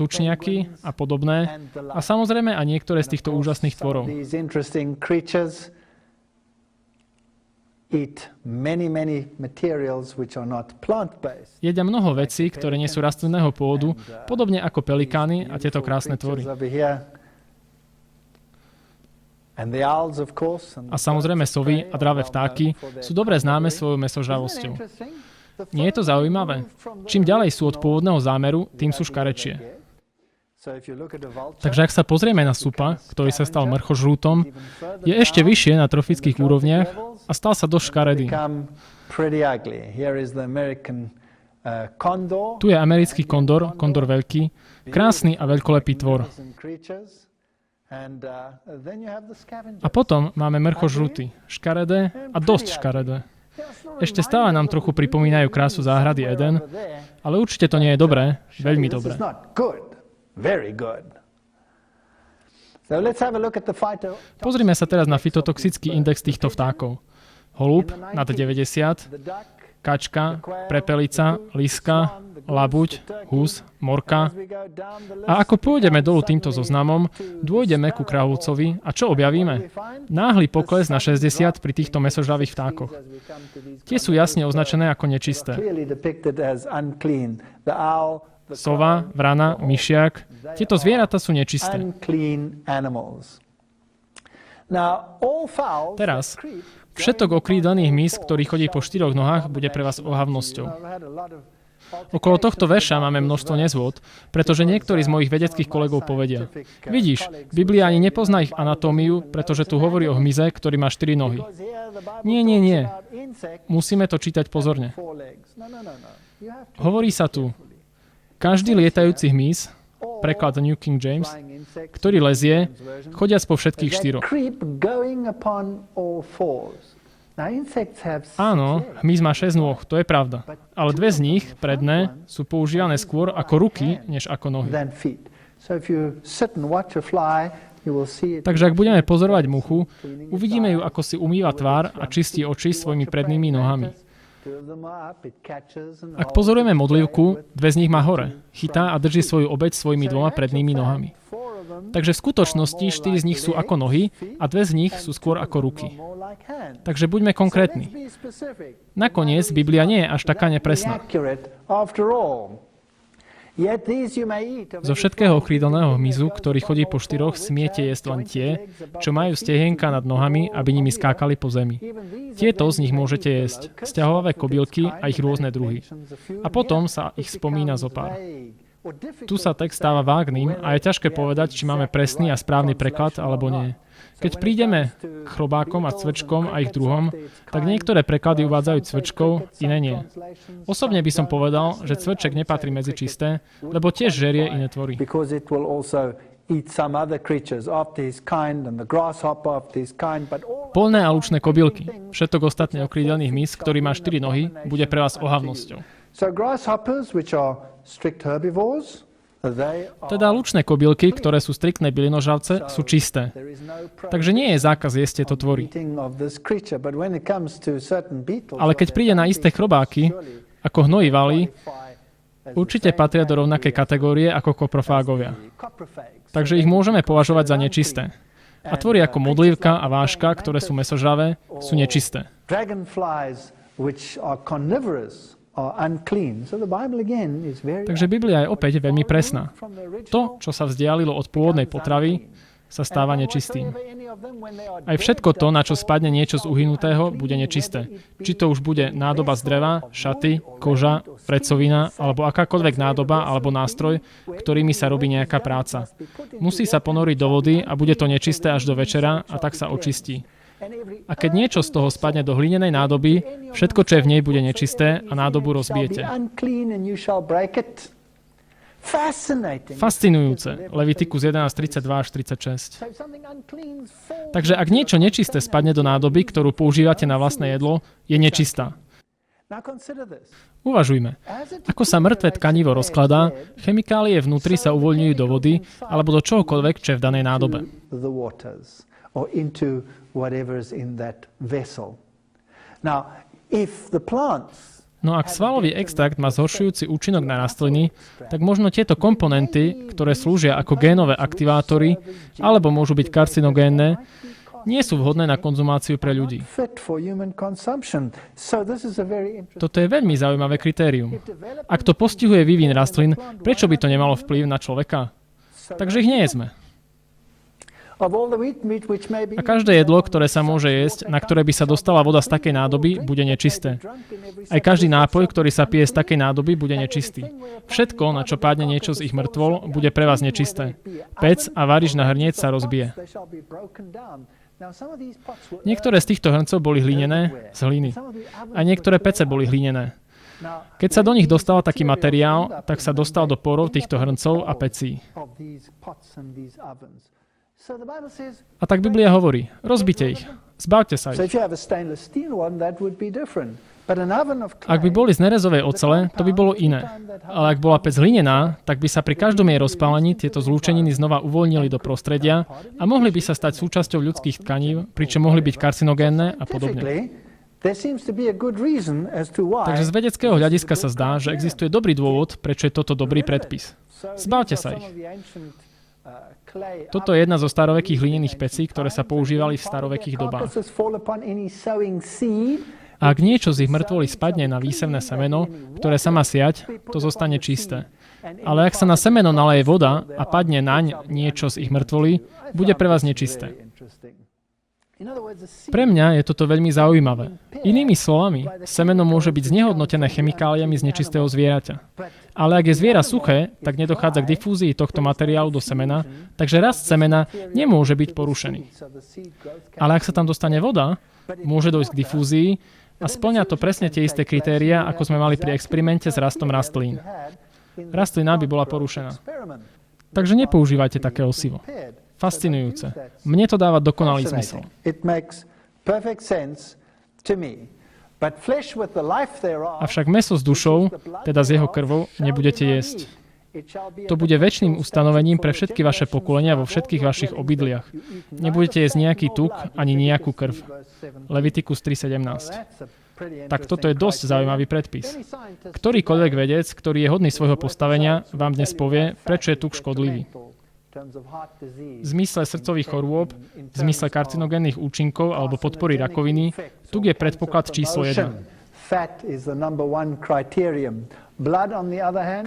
Tučniaky a podobné a samozrejme aj niektoré z týchto úžasných tvorov. Jedia mnoho vecí, ktoré nie sú rastlinného pôvodu, podobne ako pelikány a tieto krásne tvory. A samozrejme sovy a dravé vtáky sú dobre známe svojou mäsožravosťou. Nie je to zaujímavé? Čím ďalej sú od pôvodného zámeru, tým sú škarečie. Takže ak sa pozrieme na supa, ktorý sa stal mrchožrútom, je ešte vyššie na trofických úrovniach a stal sa dosť škaredý. Tu je americký kondor, kondor veľký, krásny a veľkolepý tvor. A potom máme mrchožrúty, škaredé a dosť škaredé. Ešte stále nám trochu pripomínajú krásu záhrady Eden, ale určite to nie je dobré, veľmi dobré. Pozrime sa teraz na fytotoxický index týchto vtákov. Holub nad 90, kačka, prepelica, liska, labuť, hus, morka. A ako pôjdeme dolu týmto zoznamom, dôjdeme ku kráľovcovi a čo objavíme? Náhly pokles na 60 pri týchto mäsožravých vtákoch. Tie sú jasne označené ako nečisté. Sova, vrana, myšiak. Tieto zvieratá sú nečisté. Teraz, všetok okrídlených mys, ktorý chodí po 4 nohách, bude pre vás ohavnosťou. Okolo tohto verša máme množstvo nezvod, pretože niektorí z mojich vedeckých kolegov povedia: vidíš, Biblia ani nepozná ich anatómiu, pretože tu hovorí o hmyze, ktorý má 4 nohy. Nie. Musíme to čítať pozorne. Hovorí sa tu: každý lietajúci hmyz, preklad New King James, ktorý lezie, chodiac po všetkých 4. Áno, hmyz má 6 nôh, to je pravda. Ale 2 z nich, predné, sú používané skôr ako ruky, než ako nohy. Takže ak budeme pozorovať muchu, uvidíme ju, ako si umýva tvár a čistí oči svojimi prednými nohami. Ak pozorujeme modlivku, 2 z nich má hore. Chytá a drží svoju obeť svojimi 2 prednými nohami. Takže v skutočnosti 4 z nich sú ako nohy a 2 z nich sú skôr ako ruky. Takže buďme konkrétni. Nakoniec Biblia nie je až taká nepresná. Zo všetkého krídelného hmyzu, ktorý chodí po 4, smiete jesť len tie, čo majú stehienka nad nohami, aby nimi skákali po zemi. Tieto z nich môžete jesť, sťahovavé kobylky a ich rôzne druhy. A potom sa ich spomína zopár. Tu sa text stáva vágným a je ťažké povedať, či máme presný a správny preklad alebo nie. Keď prídeme k chrobákom a cvrčkom a ich druhom, tak niektoré preklady uvádzajú cvrčkov, iné nie. Osobne by som povedal, že cvrček nepatrí medzi čisté, lebo tiež žerie iné tvory. Polné a lučné kobylky, všetok ostatný okrídelných mys, ktorý má 4 nohy, bude pre vás ohavnosťou. Teda lučné kobylky, ktoré sú striktné bylinožravce, sú čisté. Takže nie je zákaz jesť tieto tvory. Ale keď príde na isté chrobáky, ako hnojivaly, určite patria do rovnakej kategórie ako koprofágovia. Takže ich môžeme považovať za nečisté. A tvory ako modlívka a váška, ktoré sú mäsožravé, sú nečisté. Takže Biblia je opäť veľmi presná. To, čo sa vzdialilo od pôvodnej potravy, sa stáva nečistým. Aj všetko to, na čo spadne niečo z uhynutého, bude nečisté. Či to už bude nádoba z dreva, šaty, koža, vrecovina, alebo akákoľvek nádoba alebo nástroj, ktorými sa robí nejaká práca. Musí sa ponoriť do vody a bude to nečisté až do večera a tak sa očistí. A keď niečo z toho spadne do hlinenej nádoby, všetko, čo je v nej, bude nečisté a nádobu rozbijete. Fascinujúce. Levitikus 11:32 až 36. Takže ak niečo nečisté spadne do nádoby, ktorú používate na vlastné jedlo, je nečistá. Uvažujme. Ako sa mŕtve tkanivo rozkladá, chemikálie vnútri sa uvoľňujú do vody alebo do čohokoľvek, čo je v danej nádobe. No ak svalový extrakt má zhoršujúci účinok na rastliny, tak možno tieto komponenty, ktoré slúžia ako génové aktivátory alebo môžu byť karcinogénne, nie sú vhodné na konzumáciu pre ľudí. Toto je veľmi zaujímavé kritérium. Ak to postihuje vývin rastlín, prečo by to nemalo vplyv na človeka? Takže ich nejedzme. A každé jedlo, ktoré sa môže jesť, na ktoré by sa dostala voda z takej nádoby, bude nečisté. Aj každý nápoj, ktorý sa pije z takej nádoby, bude nečistý. Všetko, na čo padne niečo z ich mŕtvol, bude pre vás nečisté. Pec a varič na hrniec sa rozbije. Niektoré z týchto hrncov boli hlinené z hliny. A niektoré pece boli hlinené. Keď sa do nich dostal taký materiál, tak sa dostal do porov týchto hrncov a pecí. A tak Biblia hovorí, rozbite ich, zbavte sa ich. Ak by boli z nerezovej ocele, to by bolo iné. Ale ak bola pec hlinená, tak by sa pri každom jej rozpálení tieto zlúčeniny znova uvoľnili do prostredia a mohli by sa stať súčasťou ľudských tkanív, pričom mohli byť karcinogénne a podobne. Takže z vedeckého hľadiska sa zdá, že existuje dobrý dôvod, prečo je toto dobrý predpis. Zbavte sa ich. Toto je jedna zo starovekých hlinených pecí, ktoré sa používali v starovekých dobách. A ak niečo z ich mŕtvoly spadne na výsevné semeno, ktoré sa má siať, to zostane čisté. Ale ak sa na semeno naleje voda a padne naň niečo z ich mŕtvoly, bude pre vás nečisté. Pre mňa je toto veľmi zaujímavé. Inými slovami, semeno môže byť znehodnotené chemikáliami z nečistého zvieraťa. Ale ak je zviera suché, tak nedochádza k difúzii tohto materiálu do semena, takže rast semena nemôže byť porušený. Ale ak sa tam dostane voda, môže dojsť k difúzii a spĺňa to presne tie isté kritériá, ako sme mali pri experimente s rastom rastlín. Rastlina by bola porušená. Takže nepoužívajte také osivo. Fascinujúce. Mne to dáva dokonalý zmysel. Avšak mäso s dušou, teda s jeho krvou, nebudete jesť. To bude večným ustanovením pre všetky vaše pokolenia vo všetkých vašich obydliach. Nebudete jesť nejaký tuk ani nejakú krv. Levitikus 3:17. Tak toto je dosť zaujímavý predpis. Ktorýkoľvek vedec, ktorý je hodný svojho postavenia, vám dnes povie, prečo je tuk škodlivý. V zmysle srdcových chorôb, v zmysle karcinogénnych účinkov alebo podpory rakoviny, tuk je predpoklad číslo 1.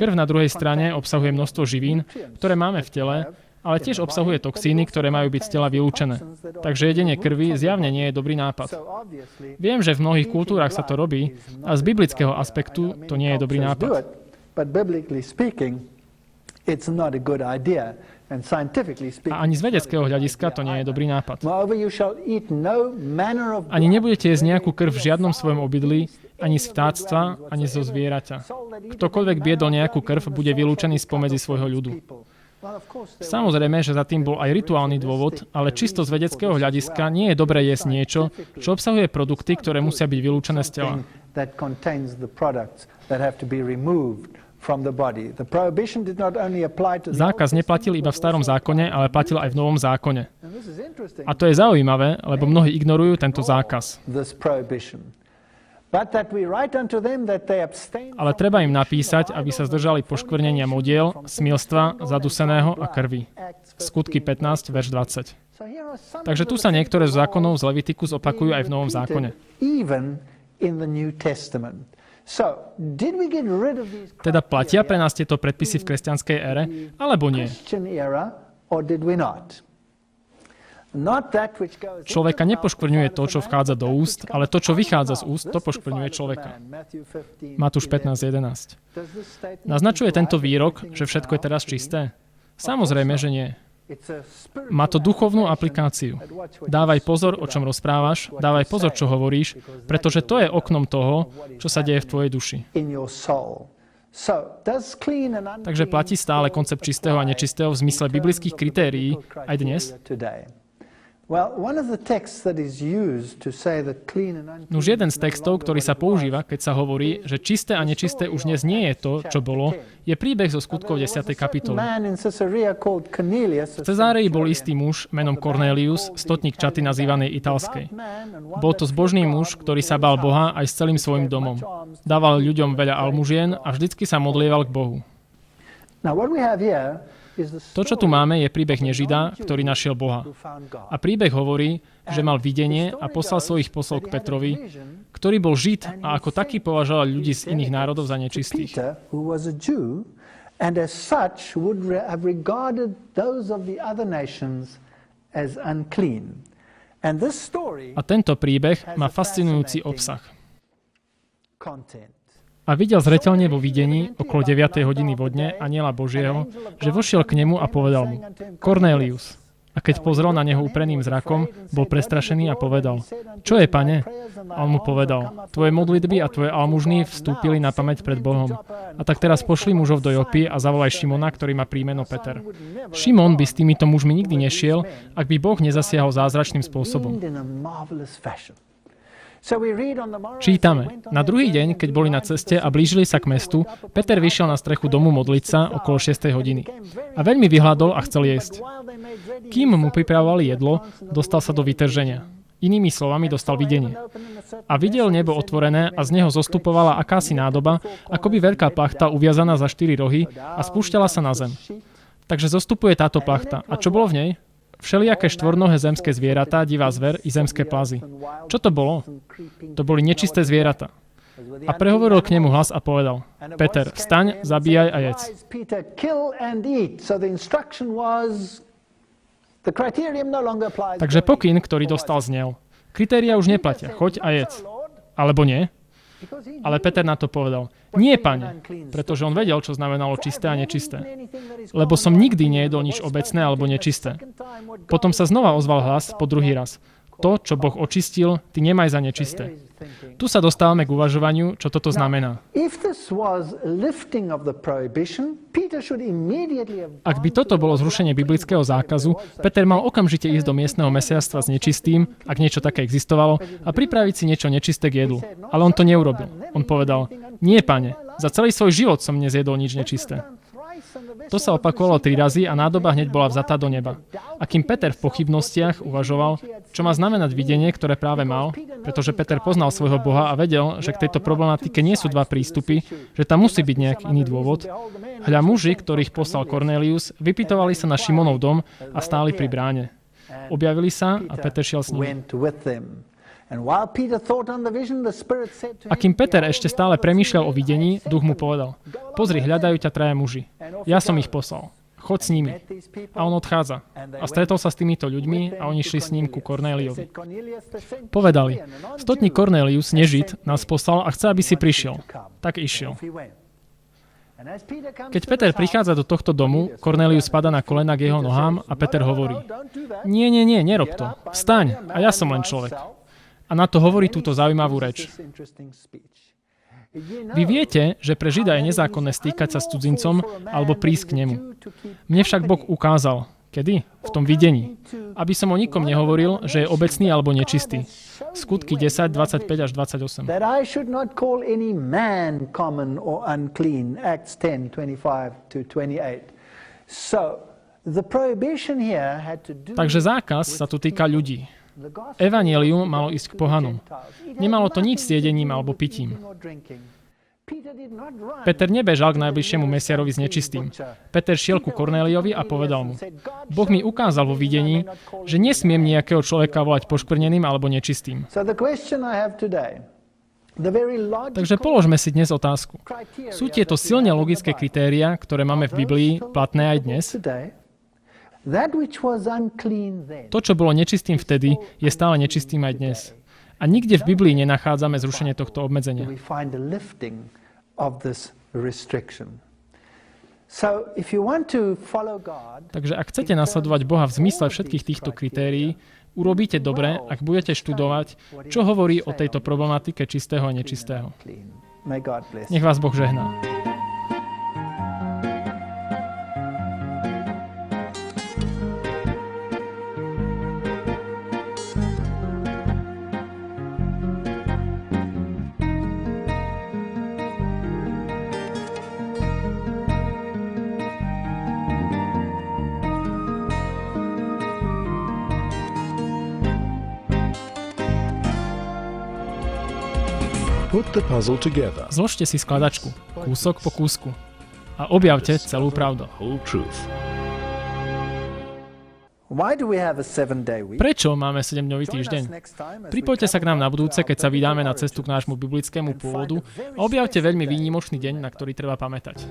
Krv na druhej strane obsahuje množstvo živín, ktoré máme v tele, ale tiež obsahuje toxíny, ktoré majú byť z tela vylúčené. Takže jedenie krvi zjavne nie je dobrý nápad. Viem, že v mnohých kultúrach sa to robí, a z biblického aspektu to nie je dobrý nápad. it's not a good idea. And scientifically speaking, A ani z vedeckého hľadiska to nie je dobrý nápad. moreover, you shall eat no manner of Ani nebudete jesť nejakú krv v žiadnom svojom obydlí, ani z vtáctva, ani zo zvieraťa. Ktokoľvek biedol nejakú krv, bude vylúčený spomedzi svojho ľudu. Samozrejme, že za tým bol aj rituálny dôvod, ale čisto z vedeckého hľadiska nie je dobré jesť niečo, čo obsahuje produkty, ktoré musia byť vylúčené z tela. that contains the products that have to be removed from the body. The prohibition did not only apply to the Zákaz neplatil iba v starom zákone, ale platil aj v novom zákone. And this is interesting. A to je zaujímavé, lebo mnohí ignorujú tento zákaz. This prohibition. But that we write unto them that they abstain Ale treba im napísať, aby sa zdržali poškvrnenia modiel, smilstva, zaduseného a krvi. Skutky 15, verš 20. So here are some Takže tu sa niektoré z zákonov z Levitikus opakujú aj v Novom zákone. even in the New Testament. So, did we get rid of these Teda platia pre nás tieto predpisy v kresťanskej ére, alebo nie? Christian era, or did we not? Not that which goes Človeka nepoškvrňuje to, čo vchádza do úst, ale to, čo vychádza z úst, to poškvrňuje človeka. Matúš 15.11. Naznačuje tento výrok, že všetko je teraz čisté? Samozrejme, že nie. Má to duchovnú aplikáciu. Dávaj pozor, o čom rozprávaš, dávaj pozor, čo hovoríš, pretože to je oknom toho, čo sa deje v tvojej duši. Takže platí stále koncept čistého a nečistého v zmysle biblických kritérií aj dnes? Nuž jeden z textov, ktorý sa používa, keď sa hovorí, že čisté a nečisté už dnes nie je to, čo bolo, je príbeh zo skutkov 10. kapitoly. V Cezárii bol istý muž menom Cornelius, stotník čaty nazývanej Italskej. Bol to zbožný muž, ktorý sa bál Boha aj s celým svojim domom. Dával ľuďom veľa almužien a vždycky sa modlieval k Bohu. To, čo tu máme, je príbeh nežida, ktorý našiel Boha. A príbeh hovorí, že mal videnie a poslal svojich poslov k Petrovi, ktorý bol Žid a ako taký považoval ľudí z iných národov za nečistých. A tento príbeh má fascinujúci obsah. A videl zreteľne vo videní okolo 9. hodiny vodne anjela Božieho, že vošiel k nemu a povedal mu: Cornelius. A keď pozrel na neho upreným zrakom, bol prestrašený a povedal: Čo je, pane? A on mu povedal: Tvoje modlitby a tvoje almužny vstúpili na pamäť pred Bohom. A tak teraz pošli mužov do Jopy a zavolaj Šimona, ktorý má príjmeno Peter. Šimon by s týmito mužmi nikdy nešiel, ak by Boh nezasiahol zázračným spôsobom. Čítame. Na druhý deň, keď boli na ceste a blížili sa k mestu, Peter vyšiel na strechu domu modliť sa okolo 6. hodiny. A veľmi vyhľadol a chcel jesť. Kým mu pripravovali jedlo, dostal sa do vytrženia. Inými slovami, dostal videnie. A videl nebo otvorené a z neho zostupovala akási nádoba, akoby veľká plachta uviazaná za 4 rohy a spúšťala sa na zem. Takže zostupuje táto plachta. A čo bolo v nej? Všelijaké štvornohé zemské zvieratá, divá zver i zemské plazy. Čo to bolo? To boli nečisté zvieratá. A prehovoril k nemu hlas a povedal: Peter, vstaň, zabíjaj a jedz. Takže pokyn, ktorý dostal, znel: kritéria už neplatia, choď a jedz. Alebo nie? Ale Peter na to povedal: Nie, pane, pretože on vedel, čo znamenalo čisté a nečisté. Lebo som nikdy nejedol nič obecné alebo nečisté. Potom sa znova ozval hlas po druhý raz: To, čo Boh očistil, ty nemaj za nečisté. Tu sa dostávame k uvažovaniu, čo toto znamená. Ak by toto bolo zrušenie biblického zákazu, Peter mal okamžite ísť do miestneho mesiarstva s nečistým, ak niečo také existovalo, a pripraviť si niečo nečisté k jedlu. Ale on to neurobil. On povedal: Nie, pane, za celý svoj život som nezjedol nič nečisté. To sa opakovalo 3 razy a nádoba hneď bola vzatá do neba. A kým Peter v pochybnostiach uvažoval, čo má znamenať videnie, ktoré práve mal, pretože Peter poznal svojho Boha a vedel, že k tejto problematike nie sú dva prístupy, že tam musí byť nejaký iný dôvod, hľa muži, ktorých poslal Cornelius, vypytovali sa na Šimonov dom a stáli pri bráne. Objavili sa a Peter šiel s nimi. A kým Peter ešte stále premýšľal o videní, duch mu povedal: Pozri, hľadajú ťa 3 muži. Ja som ich poslal. Choď s nimi. A on odchádza. A stretol sa s týmito ľuďmi a oni šli s ním ku Kornéliovi. Povedali: Stotník Cornelius, nežid, nás poslal a chce, aby si prišiel. Tak išiel. Keď Peter prichádza do tohto domu, Kornélius spada na kolena k jeho nohám a Peter hovorí: Nie, nerob to. Vstaň, a ja som len človek. A na to hovorí túto zaujímavú reč. Vy viete, že pre Žida je nezákonné stýkať sa s cudzincom alebo prísť k nemu. Mne však Boh ukázal, kedy? V tom videní. Aby som o nikom nehovoril, že je obecný alebo nečistý. Skutky 10, 25 až 28. That I should not call any man common or unclean. Acts 10, 25 to 28. So, the prohibition here had to do... Takže zákaz sa tu týka ľudí. Evanjelium malo ísť k pohanom. Nemalo to nič s jedením alebo pitím. Peter nebežal k najbližšiemu mesiarovi s nečistým. Peter šiel ku Kornéliovi a povedal mu: Boh mi ukázal vo videní, že nesmiem nejakého človeka volať poškvrneným alebo nečistým. Takže položme si dnes otázku. Sú tieto silne logické kritériá, ktoré máme v Biblii, platné aj dnes? To, čo bolo nečistým vtedy, je stále nečistým aj dnes. A nikde v Biblii nenachádzame zrušenie tohto obmedzenia. Takže ak chcete nasledovať Boha v zmysle všetkých týchto kritérií, urobíte dobre, ak budete študovať, čo hovorí o tejto problematike čistého a nečistého. Nech vás Boh žehná. Put the puzzle together. Zložte si skladačku, kúsok po kúsku, a objavte celú pravdu. Whole truth. Prečo máme 7-dňový týždeň? Pripojte sa k nám na budúce, keď sa vydáme na cestu k nášmu biblickému pôvodu, a objavte veľmi výnimočný deň, na ktorý treba pamätať.